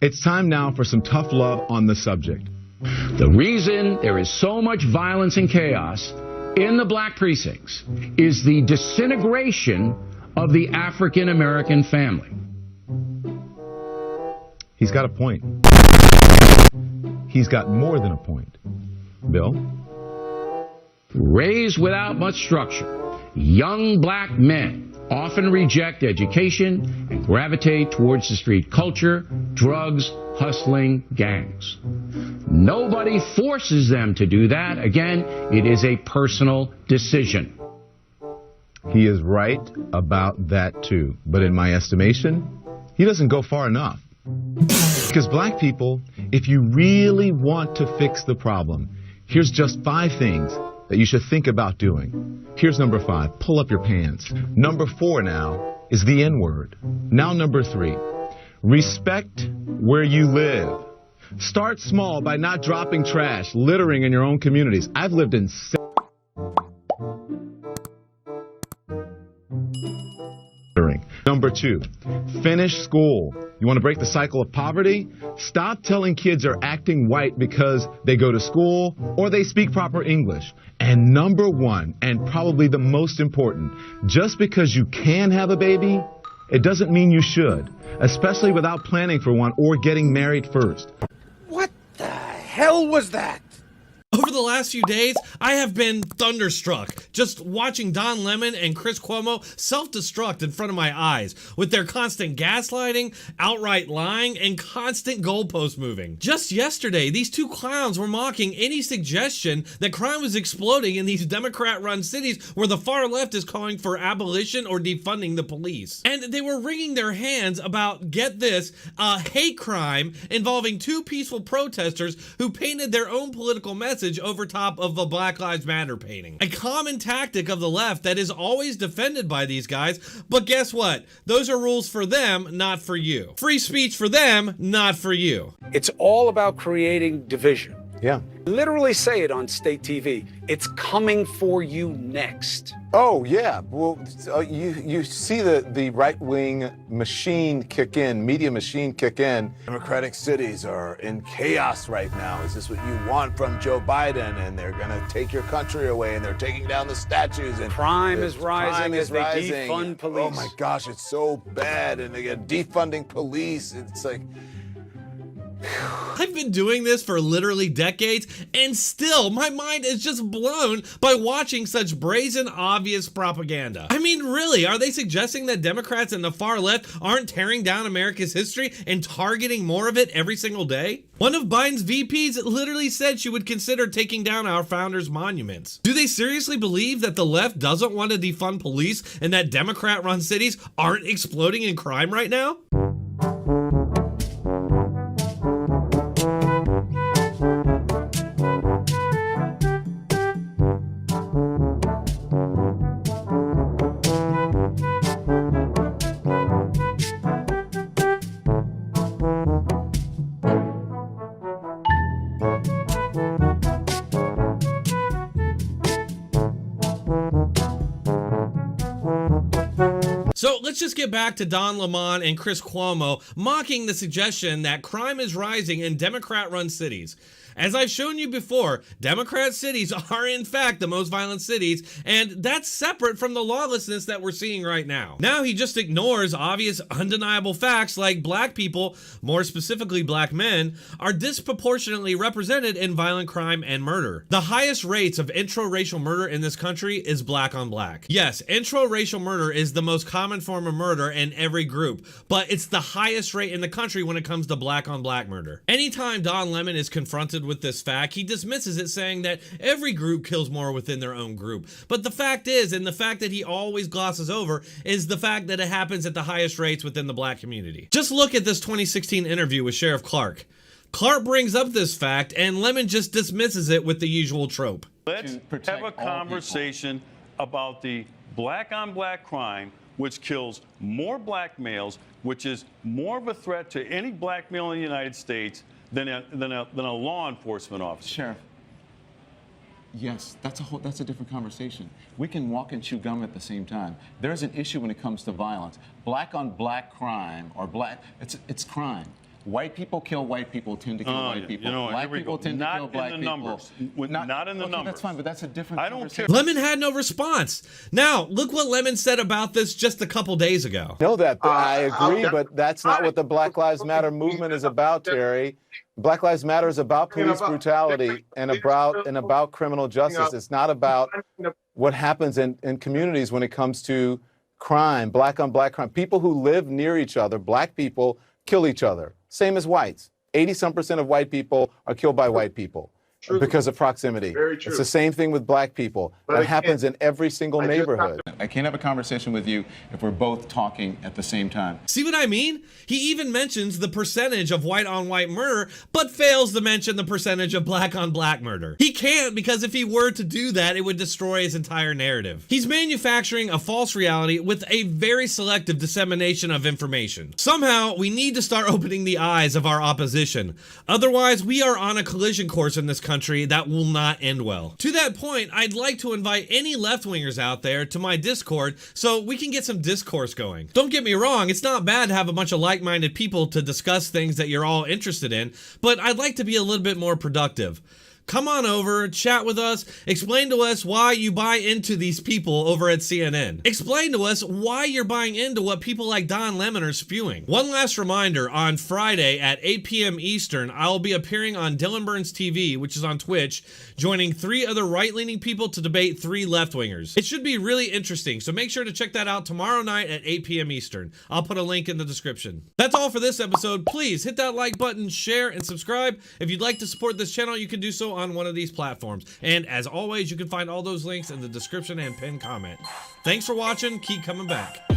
It's time now for some tough love on the subject. The reason there is so much violence and chaos in the black precincts is the disintegration of the African American family. He's got a point. He's got more than a point. Bill? Raised without much structure, young black men often reject education and gravitate towards the street culture, drugs, hustling, gangs. Nobody forces them to do that. Again, it is a personal decision. He is right about that too. But in my estimation, he doesn't go far enough. Because black people, if you really want to fix the problem, here's just 5 things that you should think about doing. Here's number 5, pull up your pants. Number 4 now is the N-word. Now number 3, respect where you live. Start small by not dropping trash, littering in your own communities. I've lived in Number 2, finish school. You want to break the cycle of poverty? Stop telling kids are acting white because they go to school or they speak proper English. And number 1, and probably the most important, just because you can have a baby, it doesn't mean you should, especially without planning for one or getting married first. What the hell was that? Over the last few days, I have been thunderstruck just watching Don Lemon and Chris Cuomo self-destruct in front of my eyes with their constant gaslighting, outright lying, and constant goalpost moving. Just yesterday, these two clowns were mocking any suggestion that crime was exploding in these Democrat-run cities where the far left is calling for abolition or defunding the police. And they were wringing their hands about, get this, a hate crime involving 2 peaceful protesters who painted their own political message over top of a Black Lives Matter painting. A common tactic of the left that is always defended by these guys, but guess what? Those are rules for them, not for you. Free speech for them, not for you. It's all about creating division. Yeah. Literally say it on state TV. It's coming for you next. Oh, yeah. Well, you see the right-wing machine kick in, media machine kick in. Democratic cities are in chaos right now. Is this what you want from Joe Biden? And they're going to take your country away, and they're taking down the statues. And crime is rising as they defund police. Oh, my gosh, it's so bad. And they get defunding police. It's like... I've been doing this for literally decades, and still my mind is just blown by watching such brazen, obvious propaganda. I mean, really, are they suggesting that Democrats and the far left aren't tearing down America's history and targeting more of it every single day? One of Biden's VPs literally said she would consider taking down our founders' monuments. Do they seriously believe that the left doesn't want to defund police and that Democrat-run cities aren't exploding in crime right now? So let's just get back to Don Lemon and Chris Cuomo mocking the suggestion that crime is rising in Democrat-run cities. As I've shown you before, Democrat cities are in fact the most violent cities, and that's separate from the lawlessness that we're seeing right now. Now he just ignores obvious, undeniable facts like black people, more specifically black men, are disproportionately represented in violent crime and murder. The highest rates of intraracial murder in this country is black on black. Yes, intraracial murder is the most common form of murder in every group, but it's the highest rate in the country when it comes to black on black murder. Anytime Don Lemon is confronted with this fact, he dismisses it, saying that every group kills more within their own group. But the fact is, and the fact that he always glosses over, is the fact that it happens at the highest rates within the black community. Just look at this 2016 interview with Sheriff Clark. Clark brings up this fact, and Lemon just dismisses it with the usual trope. Let's have a conversation about the black on black crime, which kills more black males, which is more of a threat to any black male in the United States than a law enforcement officer. Sheriff, yes, that's a different conversation. We can walk and chew gum at the same time. There's an issue when it comes to violence. Black on black crime, or it's crime. White people kill white people, tend to kill white people. You know, Black here we people go. tend Not to kill black in the people. numbers. Not in the okay, numbers. That's fine, but that's a different I don't conversation. care. Lemon had no response. Now, look what Lemon said about this just a couple days ago. Know that, but I agree, but that's not what the Black Lives Matter movement is about, Terry. Black Lives Matter is about police brutality and about criminal justice. It's not about what happens in communities when it comes to crime, black on black crime. People who live near each other, black people, kill each other. Same as whites. 80-some% of white people are killed by white people because of proximity. Very true. It's the same thing with black people. That happens in every single neighborhood. I can't have a conversation with you if we're both talking at the same time. See what I mean? He even mentions the percentage of white on white murder, but fails to mention the percentage of black on black murder. He can't, because if he were to do that, it would destroy his entire narrative. He's manufacturing a false reality with a very selective dissemination of information. Somehow, we need to start opening the eyes of our opposition. Otherwise, we are on a collision course in this country that will not end well. To that point, I'd like to invite any left-wingers out there to my Discord so we can get some discourse going. Don't get me wrong, it's not bad to have a bunch of like-minded people to discuss things that you're all interested in, but I'd like to be a little bit more productive. Come on over, chat with us, explain to us why you buy into these people over at CNN. Explain to us why you're buying into what people like Don Lemon are spewing. One last reminder, on Friday at 8 p.m. Eastern, I'll be appearing on Dylan Burns TV, which is on Twitch, joining 3 other right-leaning people to debate 3 left-wingers. It should be really interesting, so make sure to check that out tomorrow night at 8 p.m. Eastern. I'll put a link in the description. That's all for this episode. Please hit that like button, share, and subscribe. If you'd like to support this channel, you can do so on one of these platforms. And as always, you can find all those links in the description and pinned comment. Thanks for watching. Keep coming back.